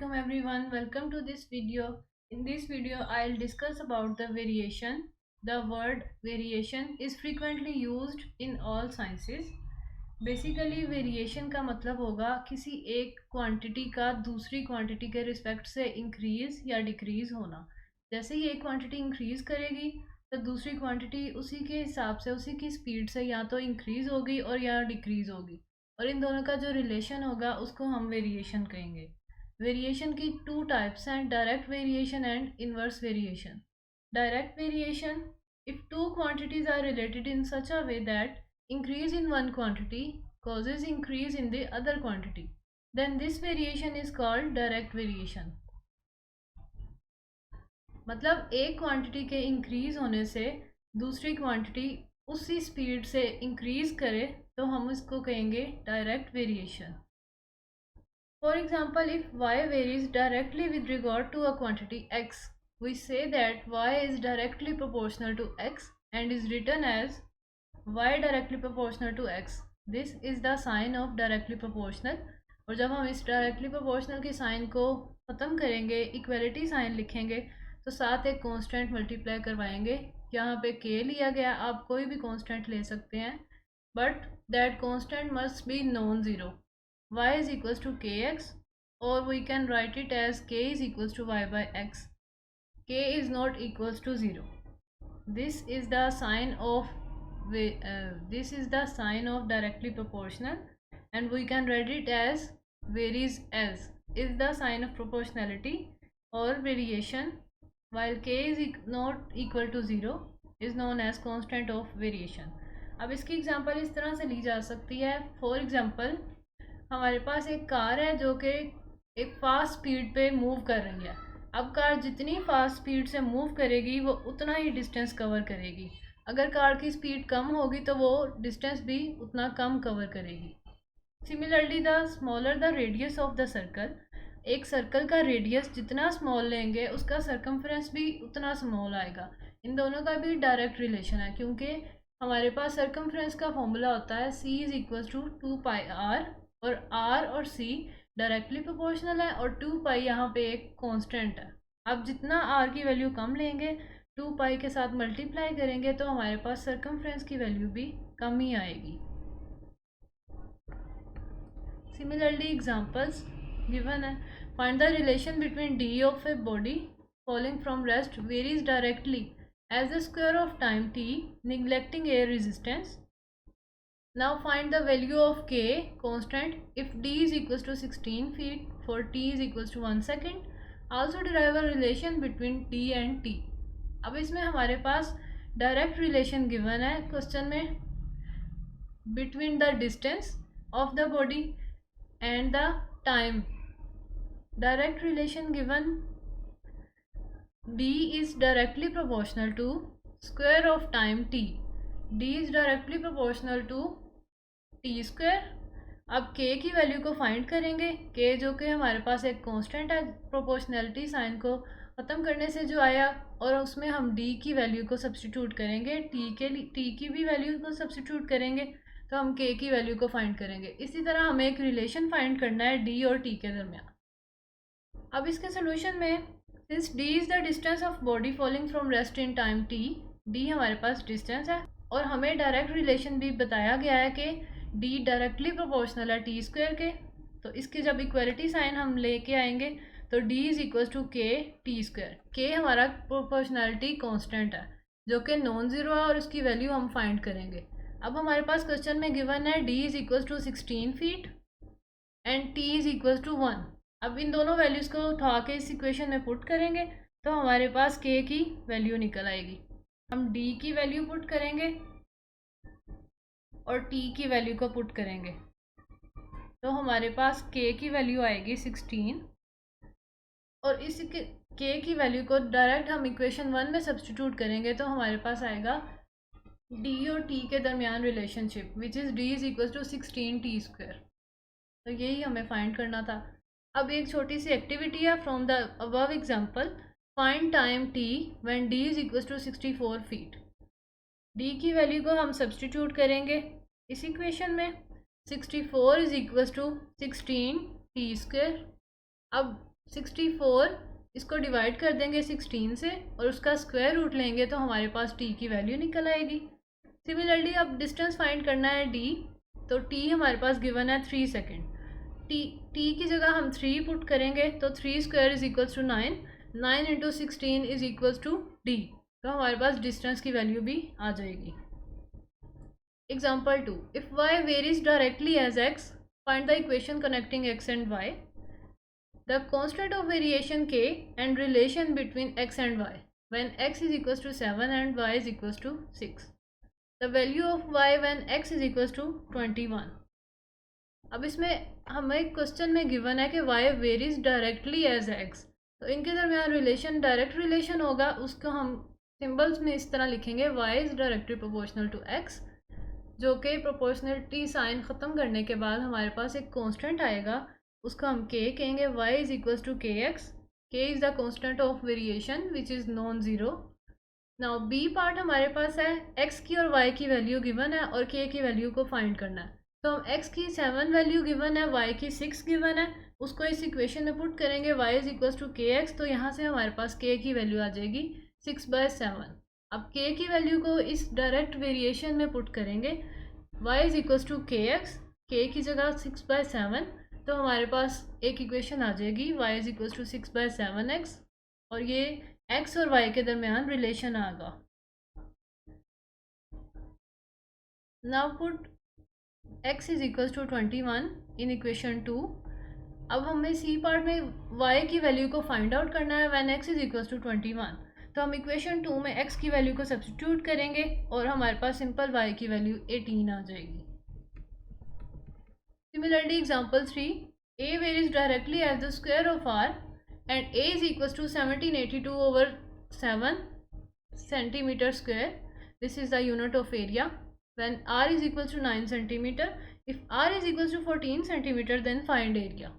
Assalamualaikum everyone. Welcome to this video. In this video, I'll discuss about the variation. The word variation is frequently used in all sciences. Basically variation का मतलब होगा किसी एक quantity का दूसरी quantity के respect से increase या डिक्रीज होना। जैसे ही एक क्वांटिटी इंक्रीज करेगी तो दूसरी क्वांटिटी उसी के हिसाब से उसी की स्पीड से या तो इंक्रीज होगी और या डिक्रीज होगी, और इन दोनों का जो रिलेशन होगा उसको हम वेरिएशन कहेंगे। वेरिएशन की टू टाइप्स हैं, direct variation and inverse variation. Direct variation, if two quantities are related in such a way that increase in one quantity causes increase in the other quantity, then this variation is called direct variation. मतलब एक quantity के increase होने से दूसरी quantity उसी speed से increase करे तो हम इसको कहेंगे direct variation. For example, if y varies directly with regard to a quantity x, we say that y is directly proportional to x and is written as y directly proportional to x. This is the sign of directly proportional. और जब हम इस directly proportional के sign को ख़त्म करेंगे, equality sign लिखेंगे, तो साथ एक कांस्टेंट मल्टीप्लाई करवाएंगे। यहाँ पे k लिया गया, आप कोई भी कांस्टेंट ले सकते हैं, but that constant must be non zero. y is equals to kx, or we can write it as k is equals to y by x. k is not equals to 0. This is the sign of directly proportional, and we can write it as varies as is the sign of proportionality or variation, while k is not equal to 0 is known as constant of variation. अब इसकी example इस तरह से ली जा सकती है। For example, हमारे पास एक कार है जो कि एक फास्ट स्पीड पे मूव कर रही है। अब कार जितनी फास्ट स्पीड से मूव करेगी वो उतना ही डिस्टेंस कवर करेगी। अगर कार की स्पीड कम होगी तो वो डिस्टेंस भी उतना कम कवर करेगी। Similarly, the smaller the radius of the circle, एक सर्कल का रेडियस जितना स्मॉल लेंगे उसका सर्कमफ्रेंस भी उतना स्मॉल आएगा। इन दोनों का भी डायरेक्ट रिलेशन है, क्योंकि हमारे पास सर्कमफ्रेंस का फॉर्मूला होता है c is equal to 2πr, और r और c डायरेक्टली प्रोपोर्शनल है और 2π यहाँ पे एक कांस्टेंट है। अब जितना r की वैल्यू कम लेंगे, 2π के साथ मल्टीप्लाई करेंगे, तो हमारे पास सर्कमफ्रेंस की वैल्यू भी कम ही आएगी। सिमिलरली, एग्जांपल्स गिवन है, find the relation between d of a body falling from rest varies directly as the square of time t, neglecting air resistance. Now find the value of k constant if d is equals to 16 feet for t is equals to 1 second. Also derive a relation between d and t. अब इसमें हमारे पास direct relation given है question में, between the distance of the body and the time. Direct relation given, d is directly proportional to square of time t. d is directly proportional to T square. अब k की value को find करेंगे, k जो कि हमारे पास एक constant है, proportionality sign को ख़त्म करने से जो आया, और उसमें हम d की वैल्यू को सब्स्टिट्यूट करेंगे, t की भी वैल्यू को सब्स्टिट्यूट करेंगे, तो हम k की वैल्यू को फाइंड करेंगे। इसी तरह हमें एक रिलेशन फाइंड करना है d और t के दरमियान। अब इसके सोल्यूशन में, since d is the distance of body falling from rest in time t, d हमारे पास डिस्टेंस है और हमें डायरेक्ट रिलेशन भी बताया गया है कि d डायरेक्टली प्रोपोर्शनल है टी स्क्वायर के, तो इसके जब इक्वलिटी साइन हम लेके आएंगे तो d is equal to k T square. k हमारा प्रोपोर्शनैलिटी कांस्टेंट है जो कि नॉन ज़ीरो है और उसकी वैल्यू हम फाइंड करेंगे। अब हमारे पास क्वेश्चन में गिवन है d is equal to 16 feet and t is equal to 1। अब इन दोनों वैल्यूज़ को उठा के इस इक्वेशन में पुट करेंगे तो हमारे पास k की वैल्यू निकल आएगी। हम d की वैल्यू पुट करेंगे और t की वैल्यू को पुट करेंगे, तो हमारे पास k की वैल्यू आएगी 16, और इस k की वैल्यू को डायरेक्ट हम इक्वेशन 1 में सब्स्टिट्यूट करेंगे तो हमारे पास आएगा d और t के दरमियान relationship, which is d is equal to 16 T square. तो यही हमें फाइंड करना था। अब एक छोटी सी एक्टिविटी है from the above example, find time t when d is equal to 64 feet. d की वैल्यू को हम सब्स्टिट्यूट करेंगे इस इक्वेशन में, 64 is equal to 16 T square. अब 64 इसको डिवाइड कर देंगे 16 से और उसका स्क्वायर रूट लेंगे तो हमारे पास t की वैल्यू निकल आएगी। सिमिलरली अब डिस्टेंस फाइंड करना है d, तो t हमारे पास गिवन है 3 सेकेंड। t की जगह हम 3 पुट करेंगे तो 3 square is equals to 9, 9 into 16 is equals to d, तो हमारे पास डिस्टेंस की वैल्यू भी आ जाएगी। Example 2. If y varies directly as x, find the equation connecting x and y. The constant of variation k and relation between x and y when x is equals to 7 and y is equals to 6. The value of y when x is equals to 21. अब इसमें हमें question में given है कि y varies directly as x, तो इनके दरमियान relation direct relation होगा, उसको हम सिंबल्स में इस तरह लिखेंगे y is directly proportional to x, जो कि प्रोपोर्शनलिटी साइन ख़त्म करने के बाद हमारे पास एक कांस्टेंट आएगा, उसको हम k कहेंगे। y इज़ इक्वल्स टू के X, k is the constant of variation which is non zero. Now B part हमारे पास है x की और y की वैल्यू गिवन है और k की वैल्यू को फाइंड करना है, तो हम x की 7 वैल्यू गिवन है, y की 6 गिवन है, उसको इस इक्वेशन में पुट करेंगे y इज़ इक्वल्स टू के एक्स, तो यहाँ से हमारे पास k की वैल्यू आ जाएगी 6/7। अब k की वैल्यू को इस डायरेक्ट वेरिएशन में पुट करेंगे, y इज़ इक्वल्स टू के एक्स, k की जगह 6/7, तो हमारे पास एक इक्वेशन आ जाएगी y is equals to 6/7x, और ये x और y के दरमियान रिलेशन आएगा। Now put x is equals to 21 in equation 2। अब हमें सी पार्ट में y की वैल्यू को फाइंड आउट करना है when x is equals to 21, तो हम इक्वेशन 2 में x की वैल्यू को सब्स्टिट्यूट करेंगे और हमारे पास सिंपल y की वैल्यू 18 आ जाएगी। Similarly example 3, a varies directly as the square of r and a is equals to 1782 over 7 centimeter square. This is the unit of area when r is equals to 9 centimeter. If r is equals to 14 centimeter, then find area.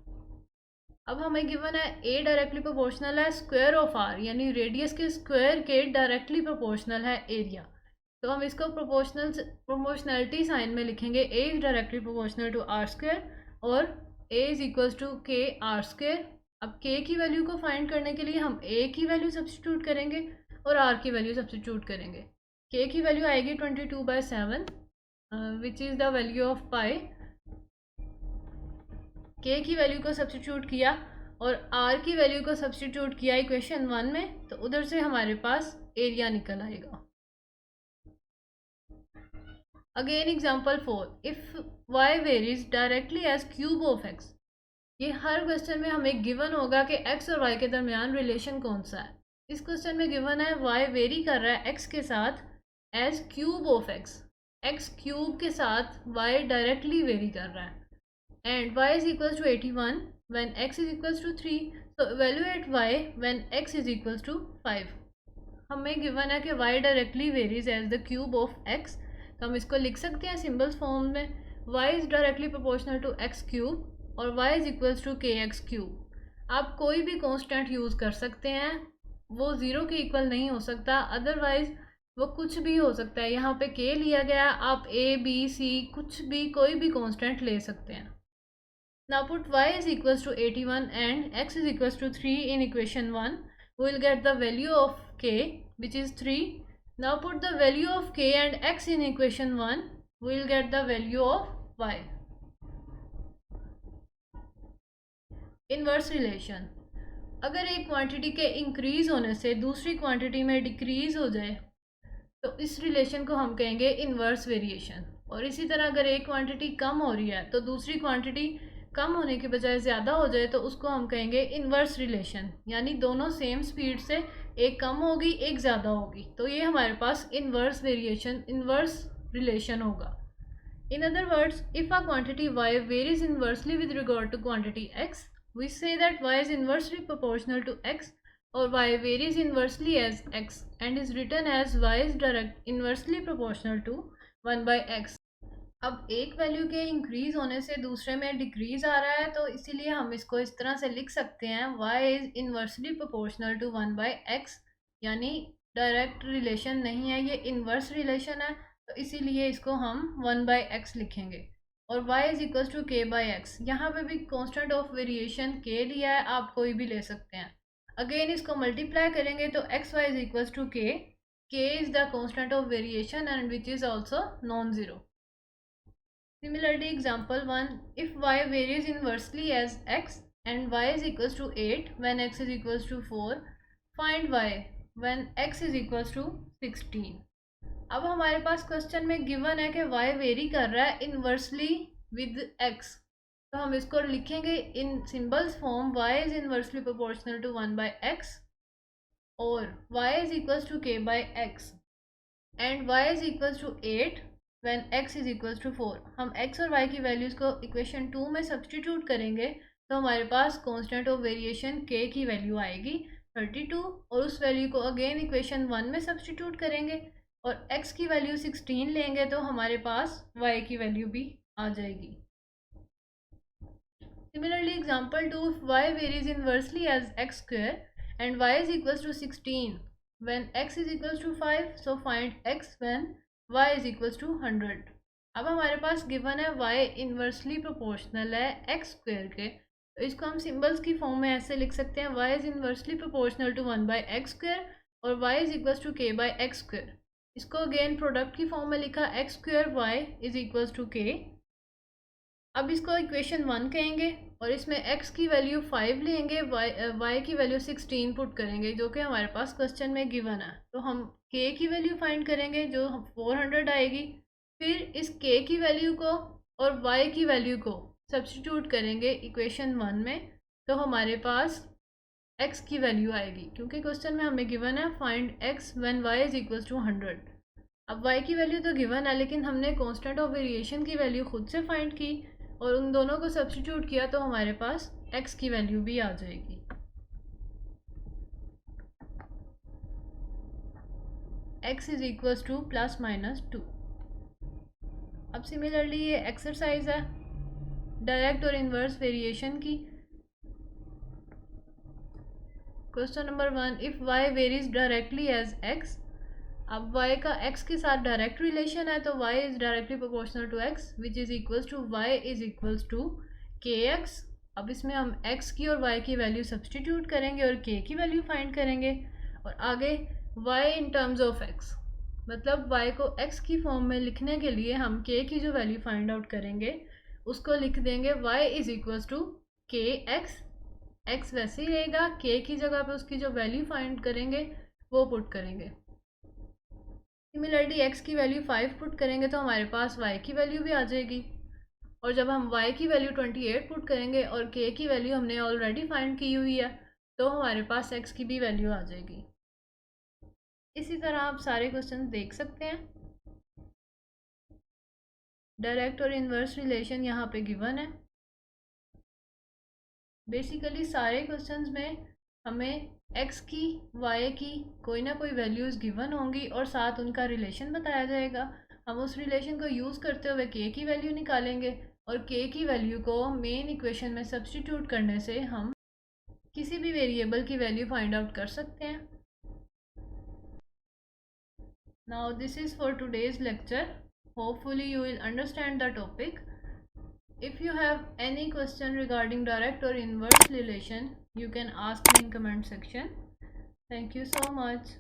अब हमें given है a directly proportional है square of r, यानी radius के square के directly proportional है area, तो हम इसको प्रोपोर्शनलिटी साइन में लिखेंगे a is directly proportional to r square और a is equals to K R square. अब k की वैल्यू को फाइंड करने के लिए हम a की वैल्यू सब्स्टिट्यूट करेंगे और r की वैल्यू सब्स्टिट्यूट करेंगे। k की वैल्यू आएगी 22/7 which is the value of pi. k की वैल्यू को सब्स्टिट्यूट किया और r की वैल्यू को सब्स्टिट्यूट किया इक्वेशन 1 में, तो उधर से हमारे पास एरिया निकल आएगा। Again example 4, if y varies directly as cube of x। ये हर क्वेश्चन में हमें गिवन होगा कि x और y के दरमियान रिलेशन कौन सा है। इस क्वेश्चन में गिवन है y वेरी कर रहा है x के साथ as cube of x cube के साथ y डायरेक्टली वेरी कर रहा है, and y is equals to 81 when x is equals to 3, so evaluate y when x is equals to 5। हमें गिवन है कि y directly varies as the cube of x, तो हम इसको लिख सकते हैं सिंबल्स फॉर्म में, y is directly proportional to x cube और y इज़ इक्वल्स टू के एक्स क्यूब। आप कोई भी कांस्टेंट यूज़ कर सकते हैं, वो ज़ीरो के इक्वल नहीं हो सकता, अदरवाइज़ वो कुछ भी हो सकता है। यहाँ पे k लिया गया, आप a b c कुछ भी कोई भी कांस्टेंट ले सकते हैं। Now put y is equals to 81 and x is equals to 3 in equation 1. We will get the value of k which is 3. Now put the value of k and x in equation 1. We will get the value of y. Inverse relation. अगर एक quantity के increase होने से दूसरी quantity में decrease हो जाए तो इस रिलेशन को हम कहेंगे इन्वर्स वेरिएशन। और इसी तरह अगर एक क्वांटिटी कम हो रही है तो दूसरी क्वांटिटी कम होने के बजाय ज़्यादा हो जाए तो उसको हम कहेंगे इन्वर्स रिलेशन, यानी दोनों सेम स्पीड से एक कम होगी एक ज़्यादा होगी, तो ये हमारे पास इन्वर्स वेरिएशन इन्वर्स रिलेशन होगा। In other words, if a quantity y varies inversely with regard to quantity x, we say that y is inversely proportional to x और y varies inversely as x and is written as y is direct inversely proportional to 1/x। अब एक value के increase होने से दूसरे में decrease आ रहा है, तो इसीलिए हम इसको इस तरह से लिख सकते हैं y is inversely proportional to 1/x, यानी डायरेक्ट रिलेशन नहीं है, ये इन्वर्स रिलेशन है, तो इसीलिए इसको हम 1/x लिखेंगे। और y is equal to k by x. यहाँ पे भी कांस्टेंट ऑफ वेरिएशन k लिया है, आप कोई भी ले सकते हैं। अगेन इसको मल्टीप्लाई करेंगे तो x y is equal to k is the constant of variation and which is also non zero. Similarly, example 1, if y varies inversely as x and y is equals to 8 when x is equals to 4, find y when x is equals to 16। अब हमारे पास question में given है कि y very कर रहा है inversely with x, तो हम इसको लिखेंगे in symbols form y is inversely proportional to 1 by x और y is equals to k by x and y is equals to 8 when x is equals to 4। हम x और y की values को equation 2 में substitute करेंगे तो हमारे पास constant of variation k की वैल्यू आएगी 32 और उस वैल्यू को अगेन इक्वेशन 1 में सब्सटीट्यूट करेंगे और x की वैल्यू 16 लेंगे तो हमारे पास y की वैल्यू भी आ जाएगी। Similarly, example 2, if y varies inversely as x square and y is equals to 16 when x is equals to 5, so find x when y is equals to 100। अब हमारे पास गिवन है y इन्वर्सली प्रोपोर्शनल है x square के, तो इसको हम symbols की form में ऐसे लिख सकते हैं y is inversely proportional to 1 by x square और y is equals to k by x square. इसको अगेन प्रोडक्ट की फॉर्म में लिखा x square y is equals to k। अब इसको इक्वेशन 1 कहेंगे और इसमें x की वैल्यू 5 लेंगे, y की वैल्यू 16 पुट करेंगे जो कि हमारे पास क्वेश्चन में गिवन है। तो हम k की वैल्यू फाइंड करेंगे जो 400 आएगी, फिर इस k की वैल्यू को और y की वैल्यू को सब्सटीट्यूट करेंगे इक्वेशन 1 में, तो हमारे पास x की वैल्यू आएगी क्योंकि क्वेश्चन में हमें गिवन है find x when y is equals to 100। अब y की वैल्यू तो गिवन है लेकिन हमने कांस्टेंट ऑफ वेरिएशन की वैल्यू खुद से फाइंड की और उन दोनों को सब्सटीट्यूट किया तो हमारे पास x की वैल्यू भी आ जाएगी। x is equals to plus minus 2। अब सिमिलरली ये एक्सरसाइज है डायरेक्ट और इन्वर्स वेरिएशन की। Question number 1, if y varies directly as x। अब y का x के साथ डायरेक्ट रिलेशन है तो y is directly proportional to x which is equals to y is equals to kx। अब इसमें हम x की और y की वैल्यू सब्सटीट्यूट करेंगे और k की वैल्यू फाइंड करेंगे और आगे y in terms of x, मतलब y को x की फॉर्म में लिखने के लिए हम k की जो वैल्यू फाइंड आउट करेंगे उसको लिख देंगे y is equals to kx। x वैसे ही रहेगा, k की जगह पे उसकी जो वैल्यू फाइंड करेंगे वो पुट करेंगे। सिमिलरली x की वैल्यू 5 पुट करेंगे तो हमारे पास y की वैल्यू भी आ जाएगी और जब हम y की वैल्यू 28 पुट करेंगे और k की वैल्यू हमने ऑलरेडी फाइंड की हुई है तो हमारे पास x की भी वैल्यू आ जाएगी। इसी तरह आप सारे क्वेश्चन देख सकते हैं। डायरेक्ट और इन्वर्स रिलेशन यहाँ पे गिवन है। बेसिकली सारे क्वेश्चंस में हमें x की y की कोई ना कोई वैल्यूज़ गिवन होंगी और साथ उनका रिलेशन बताया जाएगा। हम उस रिलेशन को यूज़ करते हुए k की वैल्यू निकालेंगे और k की वैल्यू को मेन इक्वेशन में सब्सटीट्यूट करने से हम किसी भी वेरिएबल की वैल्यू फाइंड आउट कर सकते हैं। Now this is for today's lecture. Hopefully you will understand the topic. If you have any question regarding direct or inverse relation, you can ask me in comment section. Thank you so much.